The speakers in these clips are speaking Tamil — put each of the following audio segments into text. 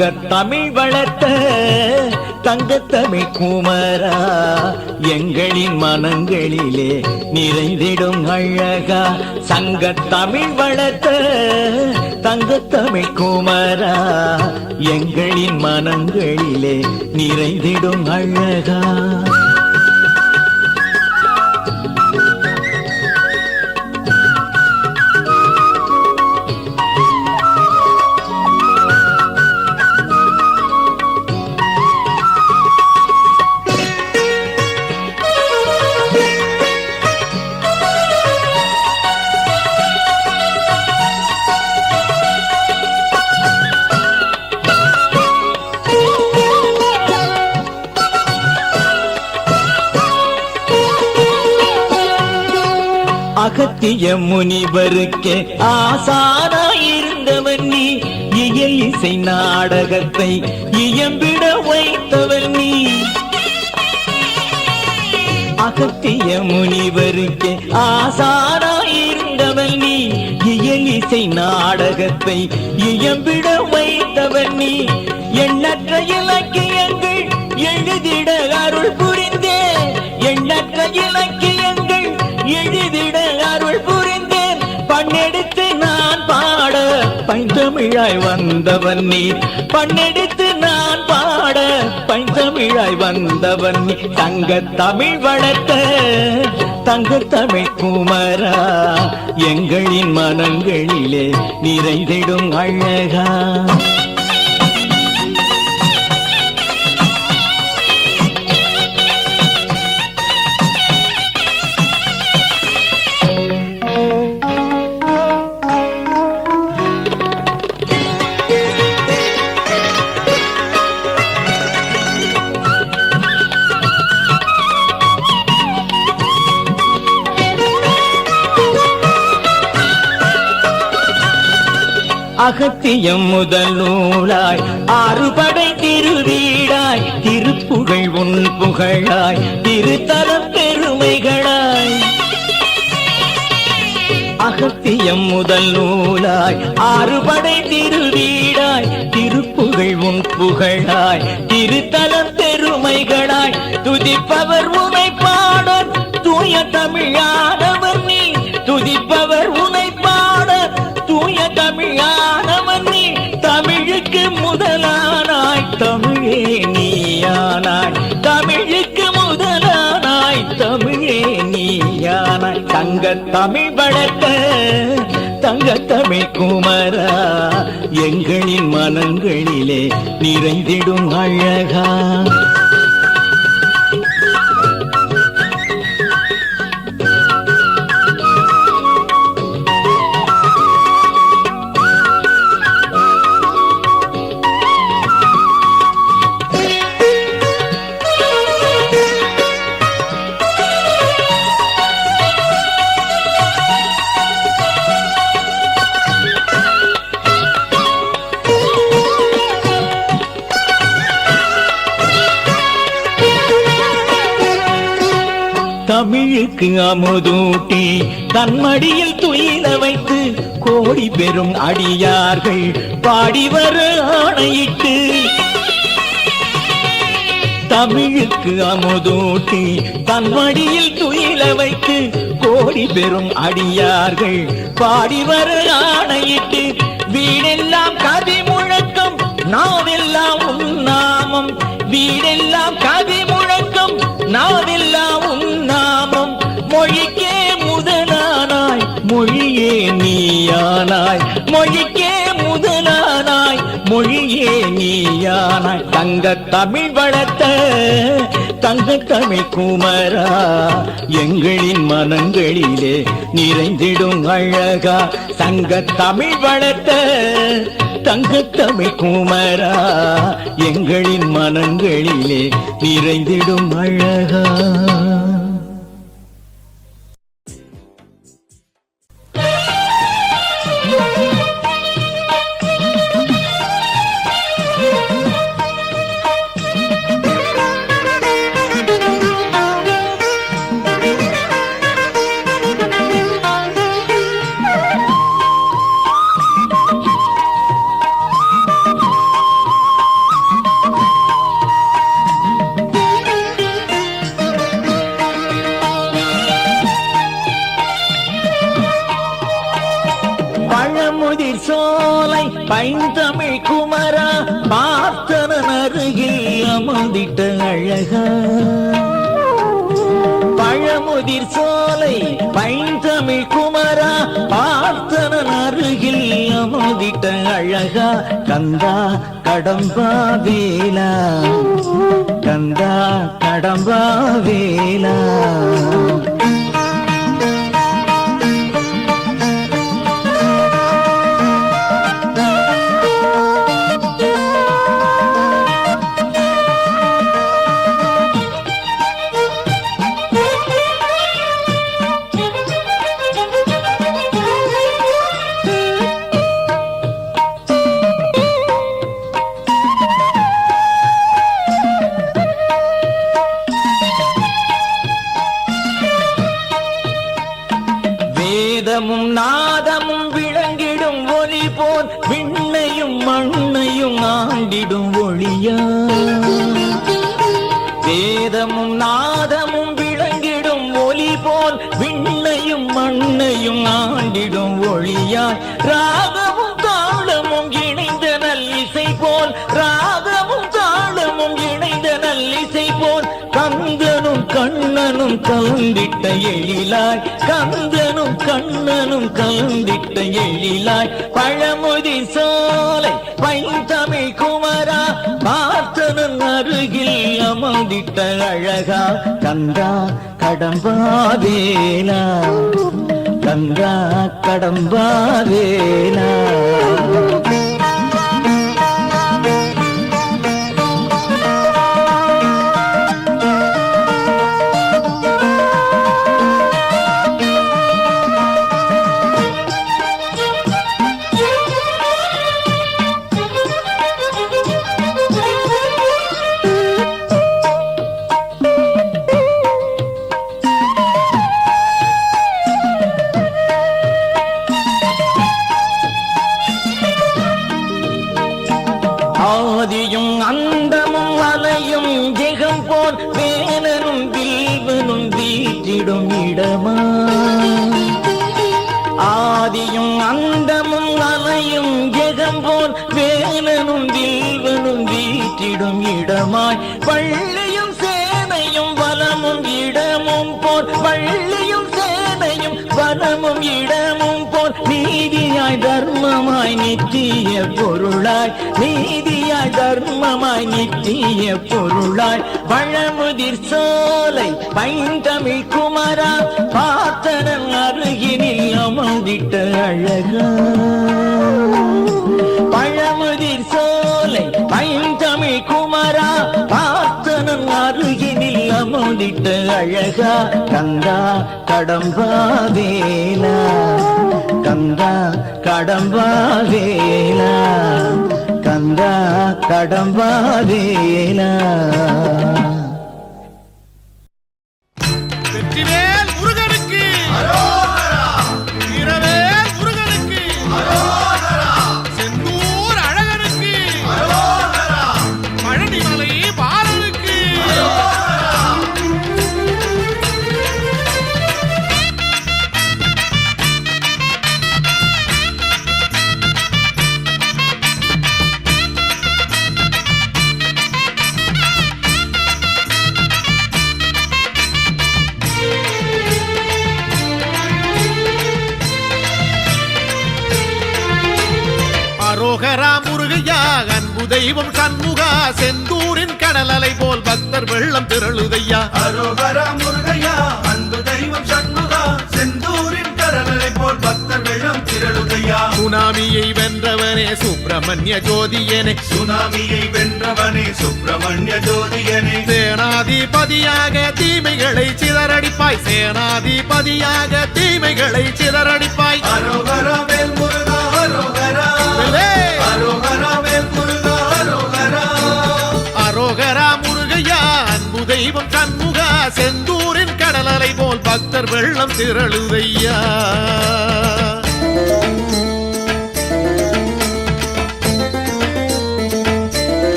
சங்கத்தமிழ் வளர்த்த தங்கத்தமிழ் குமரா எங்களின் மனங்களிலே நிறைந்திடும் அழகா. சங்கத்தமிழ் வளர்த்த தங்கத்தமிழ் குமரா எங்களின் மனங்களிலே நிறைந்திடும் அழகா. அகத்திய முனிவருக்கே ஆசானாயிருந்தவன் நீ, இயல் இசை நாடகத்தை இயம்பிட வைத்தவன் நீ. அகத்திய முனிவருக்கே ஆசானாயிருந்தவன் நீ, இயல் இசை நாடகத்தை இயம்பிட வைத்தவன் நீ. எண்ணற்ற இலக்கியங்கள் எழுதிட அருள் புரிந்தே, எண்ணற்ற இலக்கியங்கள் எழுதிட அருள் புரிந்தேன். பண்ணெடுத்து நான் பாட பைந்தமிழாய் வந்தவன் நீ, பண்ணெடுத்து நான் பாட பைந்தமிழாய் வந்தவன் நீ. தங்கத்தமிழ் வளர்த்த தங்கத்தமிழ் குமரா எங்களின் மனங்களிலே நிறைந்திடும் அழகா. அகத்தியம் முதல் நூலாய் ஆறுபடை திருவீடாய், திருப்புகழ் உன் புகழாய், திருத்தலம் பெருமைகளாய். அகத்தியம் முதல் நூலாய் ஆறுபடை திருவீடாய், திருப்புகழ் உன் புகழாய், திருத்தலம் பெருமைகளாய். துதிப்பவர் உனை பாட தூய தமிழானவன் நீ, துதிப்பவர் உனை பாட தூய தமிழானவன் நீ. தமிழுக்கு முதலானாய் தமிழே நீயானாய், தமிழுக்கு முதலானாய் தமிழே நீயானாய். தங்கத்தமிழ் வளர்த்த தங்கத்தமிழ் குமரா எங்களின் மனங்களிலே நிறைந்திடும் அழகா. தமிழுக்கு அமுதூட்டி தன்மடியில் துயில வைத்து, கோடி பெரும் அடியார்கள் பாடி வர ஆணையிட்டு. தமிழுக்கு அமுதூட்டி தன்மடியில் துயில வைத்து, கோடி பெரும் அடியார்கள் பாடி வர ஆணையிட்டு. வீடெல்லாம் கவி முழக்கம் நாவெல்லாம் உன் நாமம், வீடெல்லாம் கவி முழக்கம் நாவெல்லாம் உன் நாமம். மொழிக்கே முதலானாய் மொழியே நீயானாய், மொழிக்கே முதலானாய் மொழியே நீயானாய். தங்கத்தமிழ் வளர்த்த தங்கத்தமிழ் குமரா எங்களின் மனங்களிலே நிறைந்திடும் அழகா. சங்கத்தமிழ் வளர்த்த தங்கத்தமிழ் குமரா எங்களின் மனங்களிலே நிறைந்திடும் அழகா. பழமுதிர் சோலை பைந்தமிழ் குமரா பார்த்தனன் அருகில் அமுதிட்ட அழகா கந்தா கடம்பா வேலா கந்தா கடம்பா வேலா வேதமும் நாதமும் விளங்கிடும் ஒளி போல் விண்ணையும் மண்ணையும் ஆண்டிடும் ஒளியா வேதமும் நாதமும் விளங்கிடும் ஒளி போல் விண்ணையும் மண்ணையும் ஆண்டிடும் ஒளியாய் ராகமும் தாளமும் இணைந்த நல்லிசை போல் ராகமும் தாளமும் இணைந்த நல்லிசை போல் கந்தனும் கண்ணனும் கலந்திட்ட எழிலாய் கந்தனும் கண்ணனும் கலந்திட்ட எழிலாய் பழமுதிர் சோலை பைந்தமிழ் குமரா பார்த்தனன் அருகில் அமர்ந்திட்ட அழகா கந்தா கடம்பா வேலா கந்தா கடம்பா வேலா ஆதியும் அந்தமும் அலையும் ஜெகம் போல் வேலனும் வில்வனும் வீற்றிடும் இடமா ஆதியும் அந்தமும் அலையும் ஜெகம் போல் வேலனும் வில்வனும் வீற்றிடும் இடமாய் பள்ளியும் சேனையும் வலமும் இடமும் போல் பள்ளியும் சேனையும் வலமும் இடமும் போல் நீதியாய் தர்மமாய் நித்திய பொருளாய் நீதியாய் தர்மமாய் நித்திய பொருளாய் பழமுதிர் சோலை பைந்தமிழ் குமரா பார்த்தனன் அருகினில் அமர்ந்திட்ட அழகா பழமுதிர் சோலை பைந்தமிழ் குமரா பார்த்தனன் அருகினில் அமர்ந்திட்ட அழகா கந்தா கடம்பா வேலா கந்தா கடம்பா வேலா கந்தா கடம்பா வேலா வெற்றிவேல் முருகனுக்கு அரோகரா வீரவேல் முருகனுக்கு அரோகரா செந்தூர் அழகனுக்கு அரோகரா பழனிமலை பாலனுக்கு அரோகரா அரோகரா முருகையா அன்பு தெய்வம் சண்முகா செந்தூரின் கடல் அலை போல் பக்தர் வெள்ளம் திரளுதையா அரோகரா முருகையா அன்பு தெய்வம் சண்முகா செந்தூரின் கடலை போல் பக்தர் வெள்ளம் திரளுதையா சுனாமியை வென்றவனே சுப்பிரமணிய ஜோதியனே சுனாமியை வென்றவனே சுப்பிரமணிய ஜோதியனே சேனாதிபதியாக தீமைகளை சிதறடிப்பாய் சேனாதிபதியாக தீமைகளை சிதறடிப்பாய் அரோகரா வேல் முருகா அரோகரா அரோகரா வேல் முருகா அரோகரா அரோகரா முருகையா அன்பு தெய்வம் சண்முகா செந்தூரின் கடல் அலை போல் பக்தர் வெள்ளம் திரளுதையா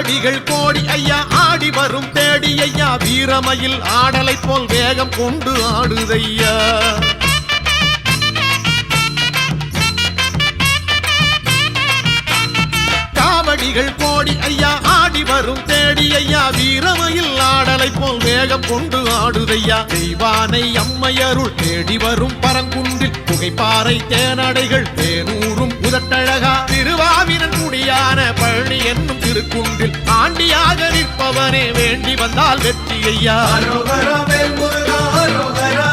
காவடிகள் கோடி ஐயா ஆடி வரும் தேடி ஐயா வீரமயில் ஆடலை போல் வேகம் கொண்டு ஆடுதையா காவடிகள் கோடி ஐயா ஆடி வரும் தேடி ஐயா வீரமயில் ஆடலை போல் வேகம் கொண்டு ஆடுதையா தெய்வானை அம்மையருள் தேடி வரும் பரங்குன்றில் புகைப்பாறை தேனடைகள் தேனூரும் உதட்டழகா திருவாவினன் முடியான பழனி என்னும் திருக்குன்றில் ஆண்டியாக நிற்பவனே வேண்டி வந்தால் வெற்றி ஐயா அரோகரா வேல் முருகா அரோகரா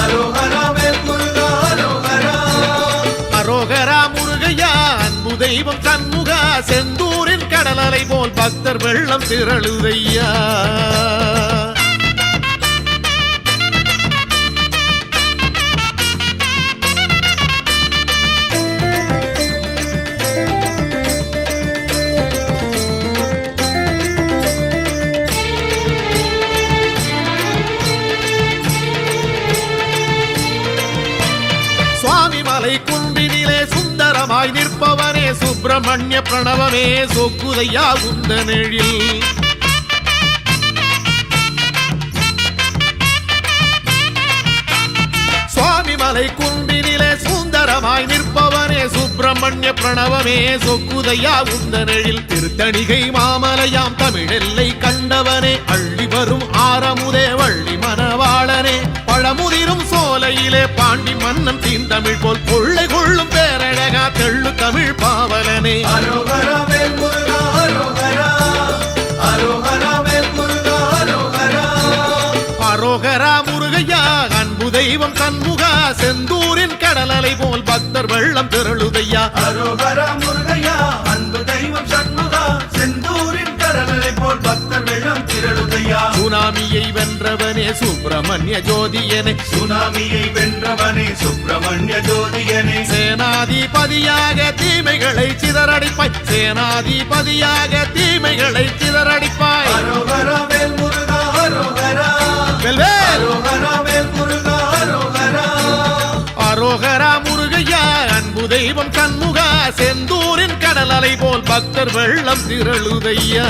அரோகரா வேல் முருகா அரோகரா அரோகரா முருகையா அன்பு தெய்வம் சண்முகா செந்தூரின் கடலலை போல் பக்தர் வெள்ளம் திரளுதையா சுவாமிமலை குன்றினிலே சுந்தரமாய் நிற்பவனே சுப்பிரமணிய பிரணவமே சொக்குதையா குந்தனெழில் சுவாமிமலை குன்றினிலே சுந்தரமாய் நிற்பவனே சுப்பிரமணிய பிரணவமே சொக்குதையா குந்தனெழில் திருத்தணிகை மாமலையாம் தமிழெல்லை கண்டவனே அள்ளி வரும் ஆரமுதே வள்ளி மணவாளனே பழமுதிரும் சோலையிலே பாண்டி மன்னன் தீந்தமிழ் போல் கொள்ளை கொள்ளும் பேரழகா தெள்ளு தமிழ் பாவலனே அரோகரா வேல் முருகா அரோகரா அரோகரா வேல் முருகா அரோகரா அரோகரா முருகையா அன்பு தெய்வம் சண்முகா செந்தூரின் கடலலை போல் பக்தர் வெள்ளம் திரளுதையா அரோகரா முருகையா அன்பு தெய்வம் சண்முகா செந்தூரின் கடலலை போல் பக்தர் வெள்ளம் திரளுதையா சுனாமியை வென்றவனே சுப்பிரமணிய ஜோதியனே சுனாமியை வென்றவனே சுப்பிரமணிய ஜோதியனே சேனாதிபதியாக தீமைகளை சிதறடிப்பாய் சேனாதிபதியாக தீமைகளை சிதறடிப்பாய் அரோகரா வேல் முருகா அரோகரா வெல்வேல் அரோகரா வேல் முருகா அரோகரா அரோகரா முருகையா அன்பு தெய்வம் சண்முகா செந்தூரின் கடலலை போல் பக்தர் வெள்ளம் திரளுதையா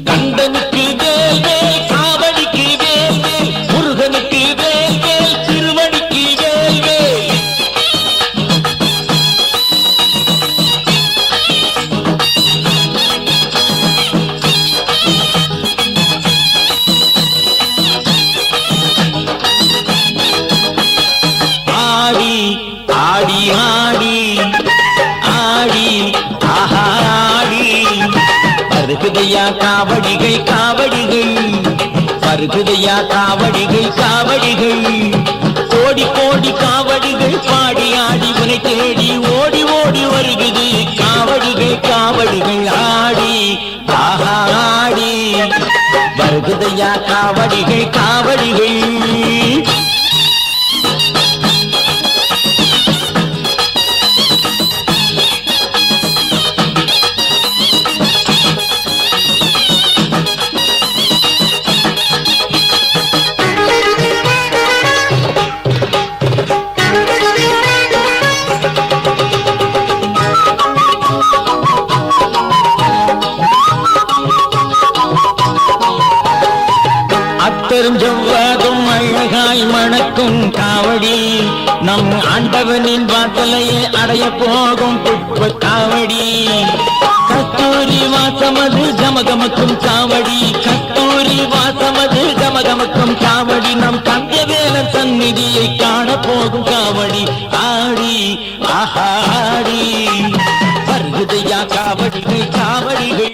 கந்தனுக்கு வேல் வேல் காவடிக்கு வேல் வேல் முருகனுக்கு வேல் வேல் திருவடிக்கு வேல் வேல் ஆடி ஆடி ஆடி ஆடி ஆஹா ஆடி பருகுதையா காவடிகள் காவடிகள் பருகுதையா காவடிகள் காவடிகள் கோடி கோடி காவடிகள் பாடி ஆடி உனை தேடி ஓடி ஓடி வருகுது காவடிகள் காவடிகள் ஆடி ஆஹா ஆடி வருகுதையா காவடிகள் காவடிகள் அத்தரும் ஜவ்வாதும் அழகாய் மணக்கும் காவடி நம் ஆண்டவனின் வாசலையை அடைய போகும் புட்ப காவடி கஸ்தூரி வாசமது கமகமக்கும் காவடி கஸ்தூரி வாசமது கமகமக்கும் காவடி நம் கந்தவேலன் சந்நிதியை காண போகும் காவடி ஆடி ஆஹா ஆடி வருகுதையா காவடிகள் காவடிகள்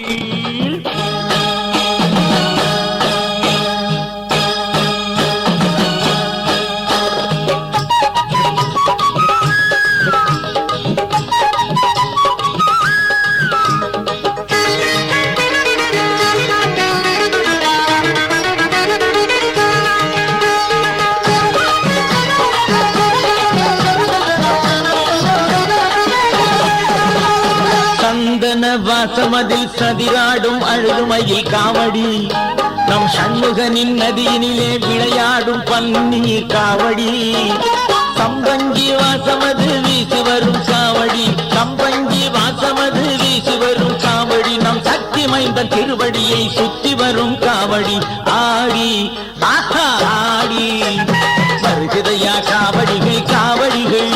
சந்தன வாசமதில் சதிராடும் அழுதுமையில் காவடி நம் சண்முகனின் நதியினிலே விளையாடும் பன்னீர் காவடி சம்பங்கி வாசமது வீசி வரும் காவடி சம்பங்கி வாசமது வீசி வரும் காவடி நம் சக்தி மைந்த திருவடியை சுத்தி வரும் காவடி ஆடி ஆஹா ஆடி வருகிறதையா காவடிகள் காவடிகள்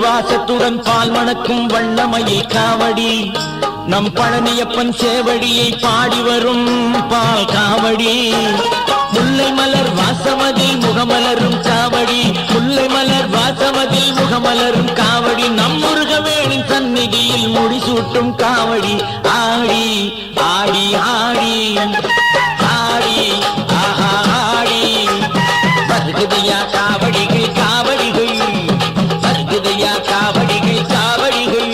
வாசத்துடன் பால் மணக்கும் வண்ணமயில் காவடி நம் பழனியப்பன் சேவடியை பாடி வரும் பால் காவடி முல்லை மலர் வாசமதில் முகமலரும் காவடி முல்லை மலர் வாசமதில் முகமலரும் காவடி நம் முருகவேணின் சந்நிதியில் முடிசூட்டும் காவடி ஆடி ஆடி ஆடி ஆடி ஆஹா ஆடி வருகுதையா காவடிகள் காவடிகள் காவடிகள் காவடிகள்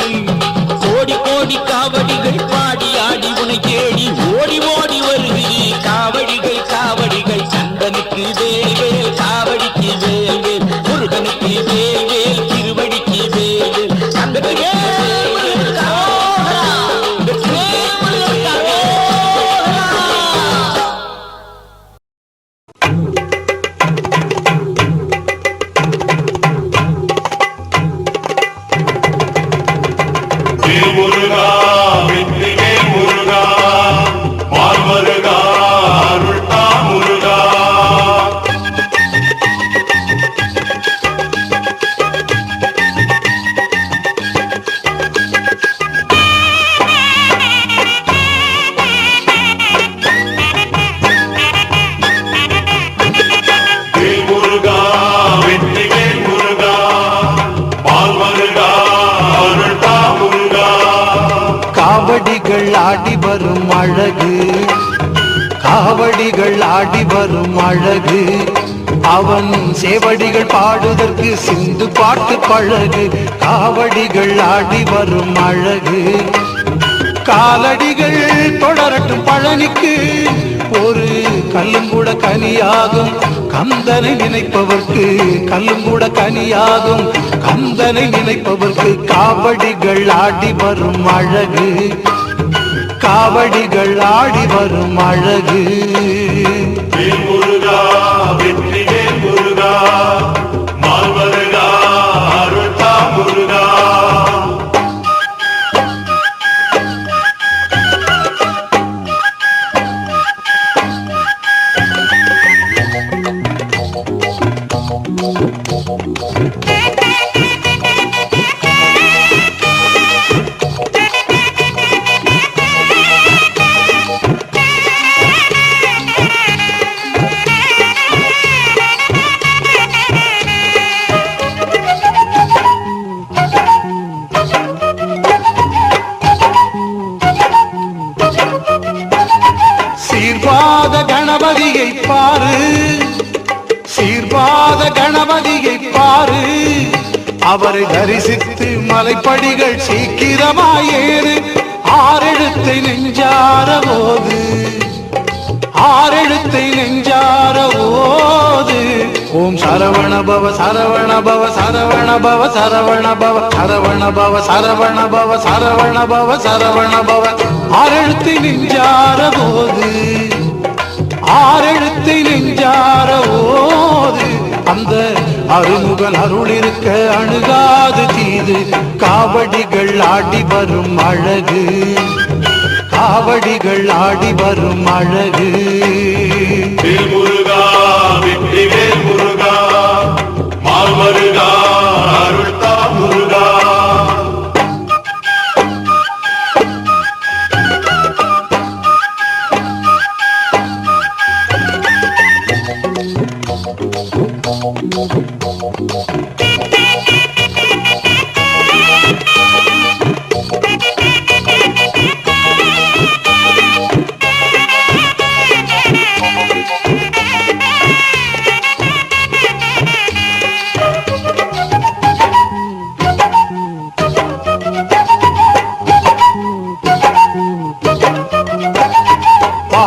கோடி கோடி காவடிகள் பாடி ஆடி உனை தேடி ஓடி ஓடி வருகிறே காவடிகள் காவடிகள் சந்தனுக்கு வேல் காவடிக்கு வேல் முருகனுக்கு வேல் திருவடிக்கு வேல் சந்தனுக்கு காவடிகள் ஆடி வரும் அழகு காவடிகள் ஆடி வரும் அழகு அவன் சேவடிகள் பாடுதற்கு சிந்து பாட்டு பழகு காவடிகள் ஆடி வரும் அழகு காலடிகள் தொடரட்டும் பழனிக்கு ஒரு கல்லும் கூட கனியாகும் கந்தனை நினைப்பவர்க்கு கல்லும் கூட கனியாகும் கந்தனை நினைப்பவர்க்கு காவடிகள் ஆடி வரும் அழகு காவடிகள் ஆடி வரும் அழகு முருகா வெற்றிவே முருகா மால்வருகா அருள்தா முருகா சீர்பாத கணபதியை பாரு சீர்பாத கணபதியை பாரு அவரை தரிசித்து மலைப்படிகள் சீக்கிரமாயேறு ஆறெழுத்தை நெஞ்சார போது ஆறெழுத்தை நெஞ்சார ஓது ஓம் சரவண பவ சரவண பவ சரவண பவ சரவண பவ சரவண பவ சரவண பவ சரவண பவ சரவண பவ ஆறெழுத்தை நெஞ்சார போது ஆறெழுத்தை நெஞ்சார ஓது அந்த அருமுகன் அருள் இருக்க அணுகாது தீது காவடிகள் ஆடி வரும் அழகு காவடிகள் ஆடி வரும் அழகு முருகா வெற்றிவேல் முருகா மால்வருகா அருள்தா முருகா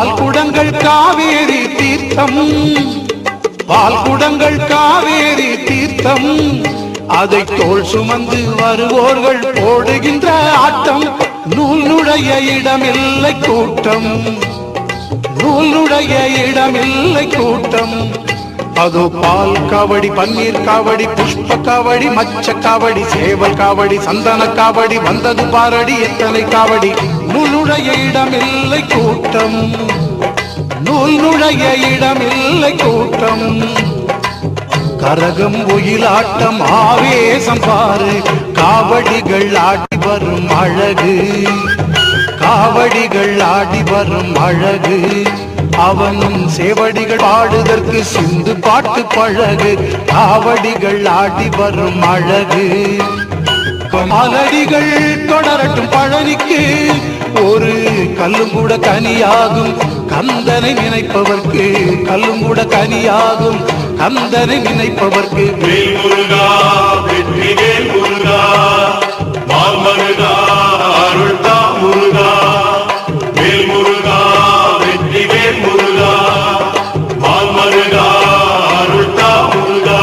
பால் குடங்கள் காவேரி தீர்த்தம், பால் குடங்கள் காவேரி தீர்த்தம், அதை தோள் சுமந்து வருவோர்கள் போடுகின்ற ஆட்டம். நூலுடைய இடமில்லை கூட்டம், நூலுடைய இடமில்லை கூட்டம். அதோ பால் காவடி, பன்னீர் காவடி, புஷ்ப காவடி, மச்ச காவடி, சேவல் காவடி, சந்தன காவடி, வந்தது பாரடி எத்தனை காவடி. நூலுடைய இடமில்லை கூட்டம், நூலுடைய இடமில்லை கூட்டம். கரகம் ஒயிலாட்டம் ஆவேசம் பாரு, காவடிகள் ஆடி வரும் அழகு, காவடிகள் ஆடி வரும் அழகு. அவன் சேவடிகள் பாடுதற்கு சிந்து பாட்டு பழகு, காவடிகள் ஆடி வரும் அழகு. மலடிகள் தொடரட்டும் பழனிக்கு, ஒரு கல்லும் கூட கனியாகும் கந்தனை நினைப்பவர்க்கு, கல்லும் கூட கனியாகும் கந்தனை நினைப்பவர்க்கு. வேல் முருகா வெற்றி வேல் முருகா, மாமருகா அருள்தா முருகா. வேல் முருகா வெற்றி வேல் முருகா, மாமருகா அருள்தா முருகா.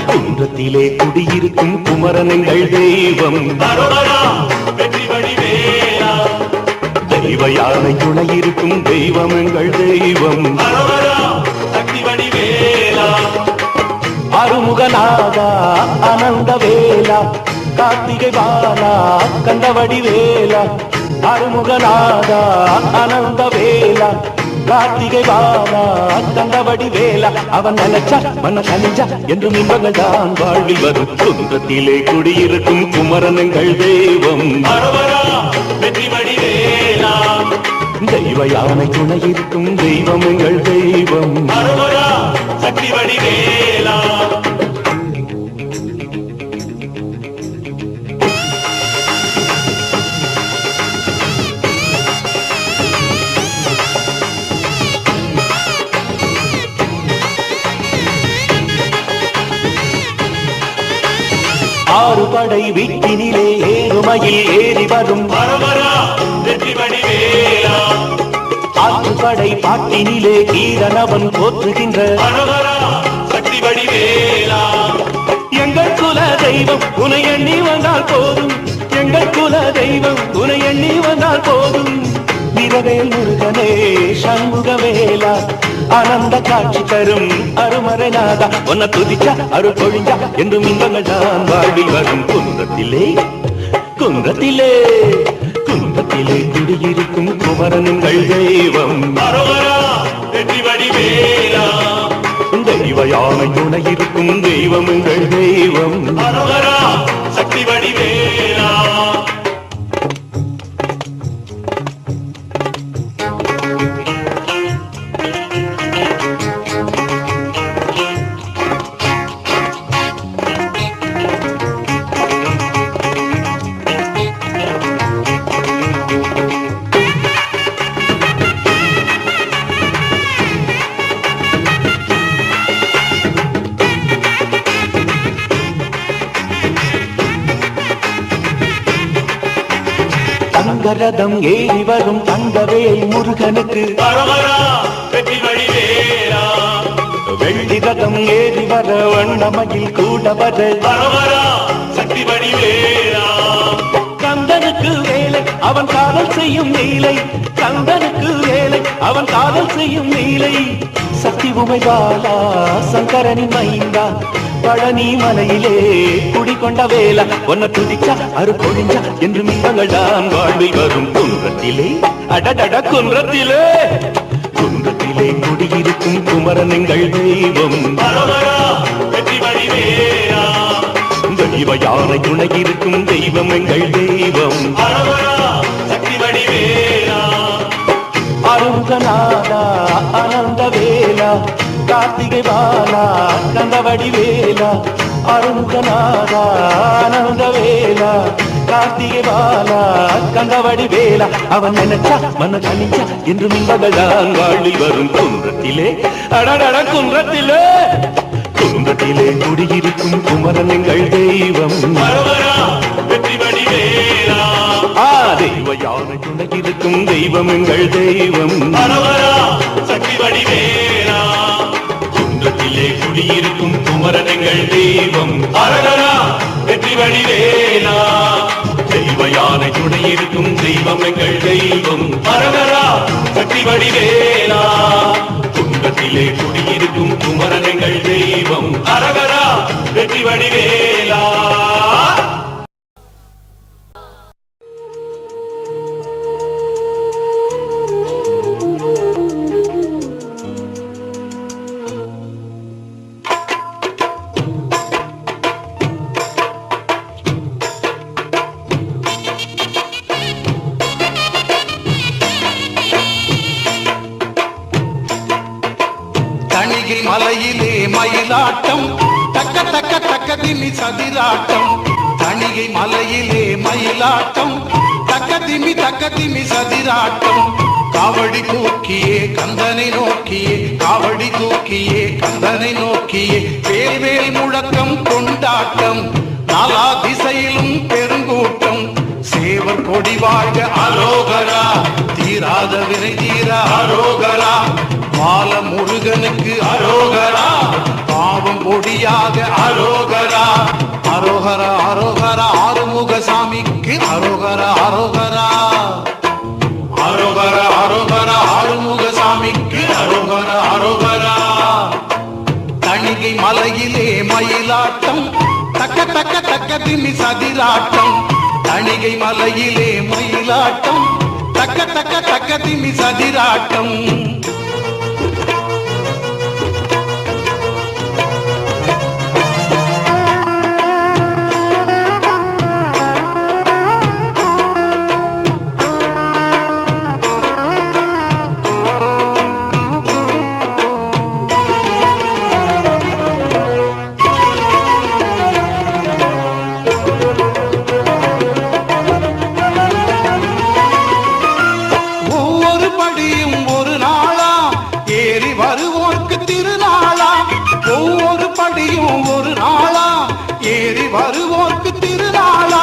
குன்றத்திலே குடியிருக்கும் குமரனங்கள் தெய்வம், வெற்றி வடிவேலா. தெய்வ யானை துணையிருக்கும் தெய்வம் எங்கள் தெய்வம். சக்தி வடிவேலா. அருமுகநாதா அனந்த வேலா, கார்த்திகை பாலா கந்தவடி வேலா. அருமுகநாதா அனந்த வேலா, கார்த்திகை பாலா கந்தவடி வேலா. அவன் நினைச்சா மன கனிஞ்சா என்றும் இன்பங்கள் தான் வாழ்வில் வரும். குன்றத்திலே குடியிருக்கும் குமரனங்கள் தெய்வம், வெற்றி வடிவேலா. தெய்வ யானை துணையிருக்கும் தெய்வம் எங்கள் தெய்வம். சக்தி வடிவேலா. ஆறு படை வீட்டினிலே ஏறுமையில் ஏறி வரும் வெற்றி வடிவேலா. ஆற்றுப்படை பாட்டினிலே கீரனவன் போற்றுகின்ற சக்தி வடிவேலா. எங்கள் குல தெய்வம் உனை எண்ணி வந்தால் போதும், எங்கள் குல தெய்வம் உனை எண்ணி வந்தால் போதும். வீரவேல் முருகனே சண்முகவேலா, ஆனந்த காட்சி தரும் அருமறைநாதா. உன்னை துதிச்சா அருள் பொழிஞ்சா என்றும் இன்பங்கள் தான் வாழ்வில் வரும். குன்றத்திலே குன்றத்திலே குன்றத்திலே குடியிருக்கும் குமரனுங்கள் தெய்வம், வெற்றி வடிவேலா. தெய்வ யானை துணையிருக்கும் தெய்வம் எங்கள் தெய்வம். சக்தி வடிவேலா. தங்கரதம் ஏறி வரும் தங்கவேல் முருகனுக்கு, வெற்றி வடிவேலா. வெள்ளி ரதம் ஏறி வர வண்ணமயில் கூட வர சக்தி வடிவேலா. கந்தனுக்கு வேலை அவன் காதல் செய்யும் நீலை, கந்தனுக்கு வேலை அவன் காதல் செய்யும் நீலை சக்தி உமை பாலா சங்கரனின் மைந்தா பழனி மலையிலே குடிகொண்ட வேலா ஒன்ன துதிச்சா அரு பொழிஞ்சா என்று மின்பங்கள் தான் வாழ்வில் வரும் குன்றத்திலே அடடட குன்றத்திலே குன்றத்திலே குடியிருக்கும் குமரன் எங்கள் தெய்வம் வெற்றி வடிவேலா தெய்வ யானை துணையிருக்கும் தெய்வம் எங்கள் தெய்வம் சக்தி வடிவேலா அருங்கநாதா அனந்த வேலா கார்த்திகை பாலா கந்தவடி வேலா அருங்கநாதா அனந்த வேலா கார்த்திகை பாலா கந்தவடி வேலா அவன் நினைச்சா மன கணிச்சா என்று மின்பகதான் வாழ்வில் வரும் குன்றத்திலே அடடட குன்றத்திலே குன்றத்திலே குடியிருக்கும் குமரன் எங்கள் தெய்வம் வெற்றி வடிவேலா தெய்வ யானை துணையிருக்கும் தெய்வம் எங்கள் தெய்வம் சக்தி வடிவேலா குன்றத்திலே குடியிருக்கும் குமரன் எங்கள் தெய்வம் அரகரா வெற்றி வடிவேலா தெய்வ யானை துணையிருக்கும் தெய்வம் எங்கள் தெய்வம் அரகரா சக்தி வடிவேலா குன்றத்திலே குடியிருக்கும் குமரன் எங்கள் தெய்வம் அரகரா வெற்றி வடிவேலா தணிகை மலையிலே மயிலாட்டம் தக்க தக்க தக்க திமி சதிராட்டம் தணிகை மலையிலே மயிலாட்டம் தக்க திமி சதிராட்டம் காவடி தூக்கியே கந்தனை நோக்கியே காவடி தூக்கியே கந்தனை நோக்கியே வேல்வேல் முழக்கம் கொண்டாட்டம் நாலா திசையிலும் பெருங்கூட்டம் சேவர் கொடி வாழ்க அரோகரா தீராத வினை தீர அரோகரா பால முருகனுக்கு அரோகரா பாவம் பொடியாக அரோகரா அரோகரா அரோகரா ஆறுமுக சாமிக்கு அரோகரா அரோகரா அரோகரா அரோகரா ஆறுமுக சாமிக்கு அரோகரா அரோகரா தணிகை மலையிலே மயிலாட்டம் தக்க தக்க தக்க திமி சதிராட்டம் தணிகை மலையிலே மயிலாட்டம் தக்க தக்க தக்க திமி சதிராட்டம் வருவோர்க்கு திருநாளா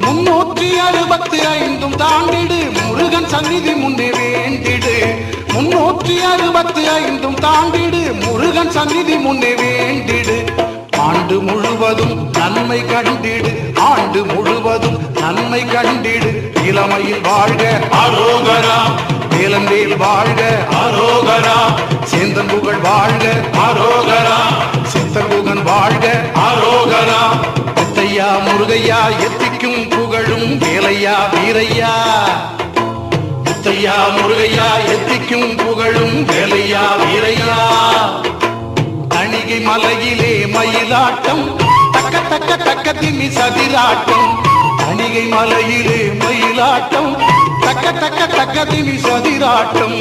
365 தாண்டிடு முருகன் சந்நிதி முன்னே வேண்டிடு 365 தாண்டிடு முருகன் சந்நிதி முன்னே வேண்டிடு ஆண்டு முழுவதும் நன்மை கண்டிடு ஆண்டு முழுவதும் நன்மை கண்டிடு இளமையில் வாழ்க அரோகரா வேலந்தேல் வாழ்க அரோகரா சேந்தன் புகழ் வாழ்க அரோகரா சித்தகுகன் வாழ்க அரோகரா முத்தையா முருகையா எத்திக்கும் புகழும் வேலையா வீரையா முத்தையா முருகையா எத்திக்கும் புகழும் வேலையா வீரையா தணிகை மலையிலே மயிலாட்டம் தக்க தக்க தக்க திமி சதிராட்டம் தணிகை மலையிலே மயிலாட்டம் தக்க தக்க தக்க திமி சதிராட்டம்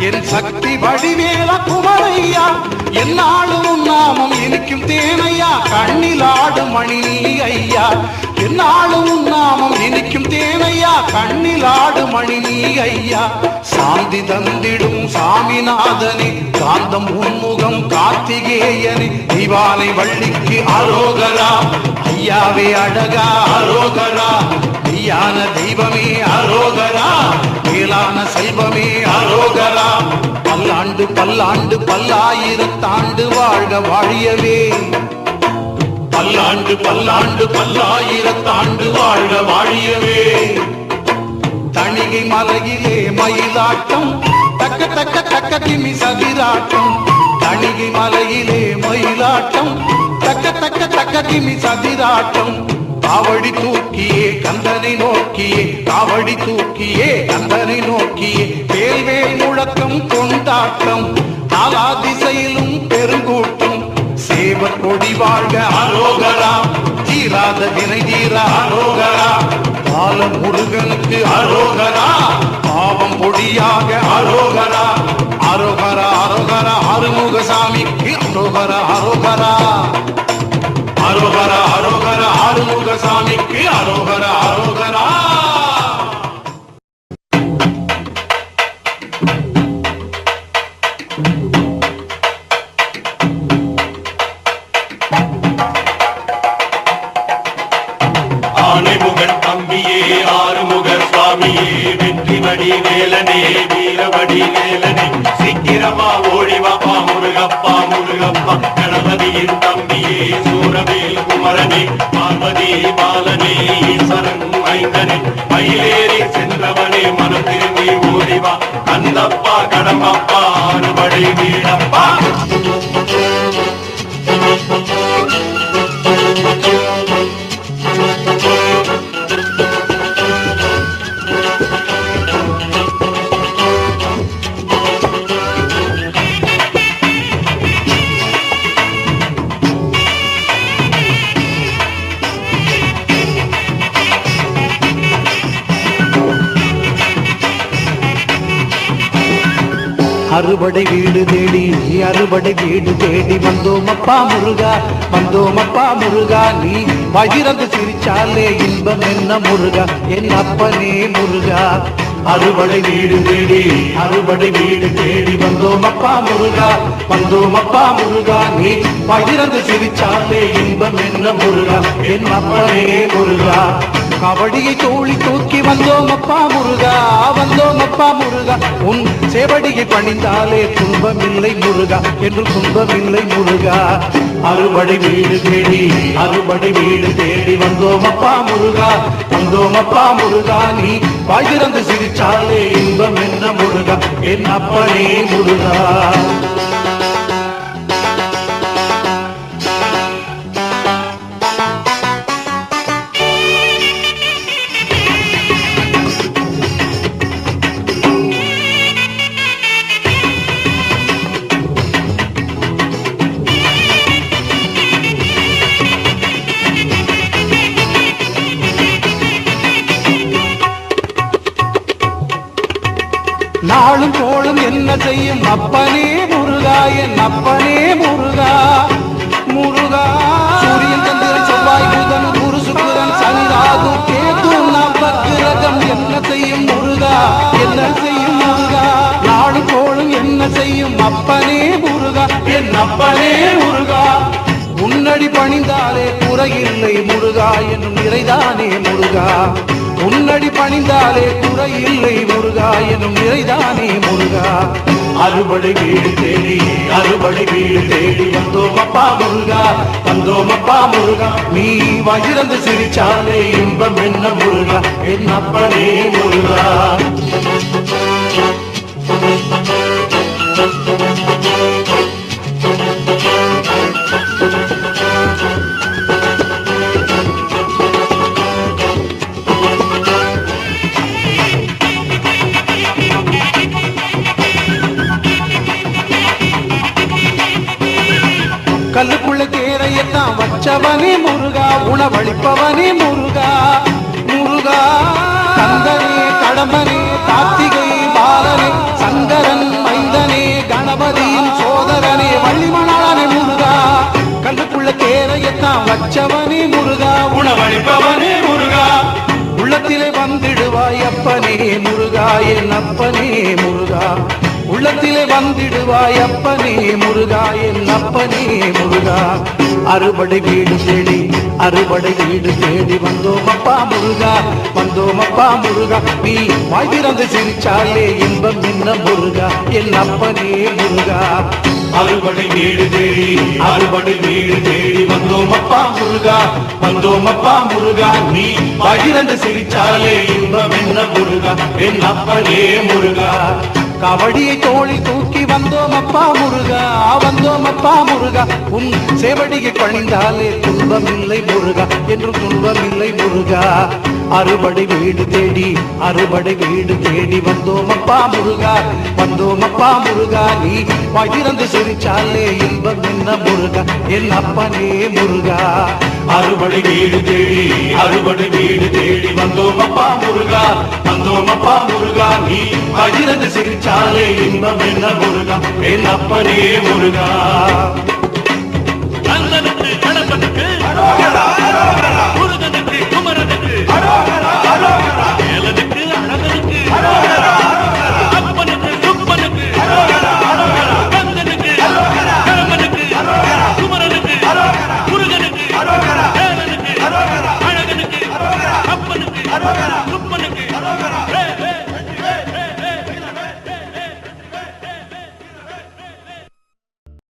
என் சக்தி வடிவேல குமரையா என்னாலும் நாமம் இனிக்கும் தேனையா கண்ணில் ஆடும் மணி ஐயா என்னாலும் நாமம் இனிக்கும் தேனையா கண்ணில் ஆடும் மணி ஐயா சாந்தி தந்திடும் சாமிநாதனே காந்தம் உன்முகம் கார்த்திகேயனே தீவானை வள்ளிக்கு அரோகரா ஐயாவே அழகா அரோகரா மெய்யான தெய்வமே அரோகரா மேலான செல்வமே அரோகரா பல்லாண்டு பல்லாண்டு பல்லாயிரத்தாண்டு வாழ்க வாழியவே பல்லாண்டு பல்லாண்டு பல்லாயிரத்தாண்டு வாழ்க வாழியவே தணிகை மலையிலே மயிலாட்டம் தக்க தக்க தக்க கிமி சதிராட்டம் தணிகை மலையிலே மயிலாட்டம் தக்க தக்க தக்க கிமி சதிராட்டம் காவடி தூக்கியே கந்தனை நோக்கியே காவடி தூக்கியே கந்தனை நோக்கியே வேல்வேல் முழக்கம் கொண்டாட்டம் நாலா திசையிலும் பெருங்கூட்டம் சேவர் கொடி வாழ்க அரோகரா தீராத வினை தீர அரோகரா பால முருகனுக்கு அரோகரா பாவம் பொடியாக அரோகரா அரோகரா அரோகரா ஆறுமுகசாமிக்கு அரோகரா அரோகரா அரோகரா அரோகரா ஆறுமுகசாமிக்கு அரோகரா அரோகரா ஆனைமுகன் தம்பியே ஆறுமுக சுவாமியே வெற்றிவடி வேலனே வீரவடி வேலனே சீக்கிரமா ஓடிவாப்பா முருகப்பா முருகப்பா கணபதியின் தம்பியே சூரவேல் குமரனே பார்வதி பாலனே ஈஸ்வரன் ஐந்தனே மயிலேறி சென்றவனே மனம் திரும்பி ஓடிவா கந்தப்பா கடம்பப்பா ஆறுபடை வீடப்பா அறுபடை வீடு தேடி அறுபடை வீடு தேடி வந்தோம் அப்பா முருகா வந்தோம் அப்பா முருகா நீ வயிறந்து சிரிச்சாலே இன்பம் என்ன முருகா என் அப்பனே முருகா அறுபடை வீடு தேடி அறுபடை வீடு தேடி வந்தோம் அப்பா முருகா வந்தோம் அப்பா முருகா நீ வயிறந்து சிரிச்சாலே இன்பம் என்ன முருகா என் அப்பனே முருகா கபடியை தோழி தூக்கி வந்தோம் அப்பா முருகா வந்தோம் அப்பா முருகா உன் சேவடியை பணிந்தாலே துன்பமில்லை முருகா என்று துன்பமில்லை முருகா அறுபடை வீடு தேடி அறுபடை வீடு தேடி வந்தோம் அப்பா முருகா வந்தோம் அப்பா முருகா நீ வாய்திறந்து சிரிச்சாலே இன்பம் என்ன முருகா என் அப்பனே முருகா நாளும் கோளும் என்ன செய்யும் அப்பனே முருகா என் அப்பனே முருகா முருகா சூரியன் சந்திரன் செவ்வாய் புதன் குரு சுக்கிரன் சனி ராகு கேது நவக்கிரகம் என்ன செய்யும் முருகா என்ன செய்யும் முருகா நாளும் கோளும் என்ன செய்யும் அப்பனே முருகா என் அப்பனே முருகா உன்னடி பணிந்தாலே குறையில்லை முருகா என்னும் நிறைதானே முருகா உன்னடி பணிந்தாலே குறையில்லை முருகா எனும் நிறைதானே முருகா அறுபடை வீடு தேடி அறுபடை வீடு தேடி வந்தோம் அப்பா முருகா வந்தோம் அப்பா முருகா நீ வயிறந்து சிரிச்சாலே இன்பம் என்ன முருகா என் அப்பனே முருகா கல்லுக்குள்ள தேரையெல்லாம் வச்சவனே முருகா உணவளிப்பவனே முருகா முருகா கந்தனே கடம்பனே கார்த்திகை பாலனே சங்கரன் கணபதியின் சோதரனே வள்ளிமணாளனே முருகா கல்லுக்குள்ள கேரையத்தான் வச்சவனே முருகா உணவளிப்பவனே முருகா உள்ளத்திலே வந்திடுவாய் அப்பனே முருகா என் அப்பனே முருகா உள்ளத்திலே வந்திடுவாய் அப்பனே முருகா என் அப்பனே முருகா அறுபடை வீடு தேடி அறுபடை வீடு தேடி வந்தோம் அப்பா முருகா வந்தோம் அப்பா முருகா நீ வாய் திறந்து சிரிச்சாலே இன்பம் என்ன முருகா என் அப்பனே முருகா அறுபடை வீடு தேடி அறுபடை வீடு தேடி வந்தோம் அப்பா முருகா வந்தோம் அப்பா முருகா நீ பகிரந்து சிரிச்சாலே இன்பம் என்ன முருகா என் அப்பனே முருகா கபடியை தோழி தூக்கி வந்தோம் அப்பா முருகா வந்தோம் அப்பா முருகா உன் சேவடியை பணிந்தாலே துன்பம் இல்லை முருகா என்றும் துன்பம் இல்லை முருகா அறுபடை வீடு தேடி அறுபடை வீடு தேடி வந்தோம் அப்பா முருகா வந்தோம் அப்பா முருகா நீ பகிர்ந்து சிரிச்சாலே இன்பம் என்ன முருகா என் அப்பனே முருகா அறுபடை வீடு தேடி அறுபடை வீடு தேடி வந்தோம் அப்பா முருகா வந்தோம் அப்பா முருகா நீ பகிரந்து சிரிச்சாலே இன்பம் என்ன முருகா என் அப்பனே முருகா கந்தனுக்கு கணபனுக்கு முருகனுக்கு குமரனுக்கு ஏலனுக்கு அழகனுக்கு அப்பனுக்கு சுப்பனுக்கு கந்தனுக்கு கணபனுக்கு குமரனுக்கு முருகனுக்கு ஏலனுக்கு அழகனுக்கு அப்பனுக்கு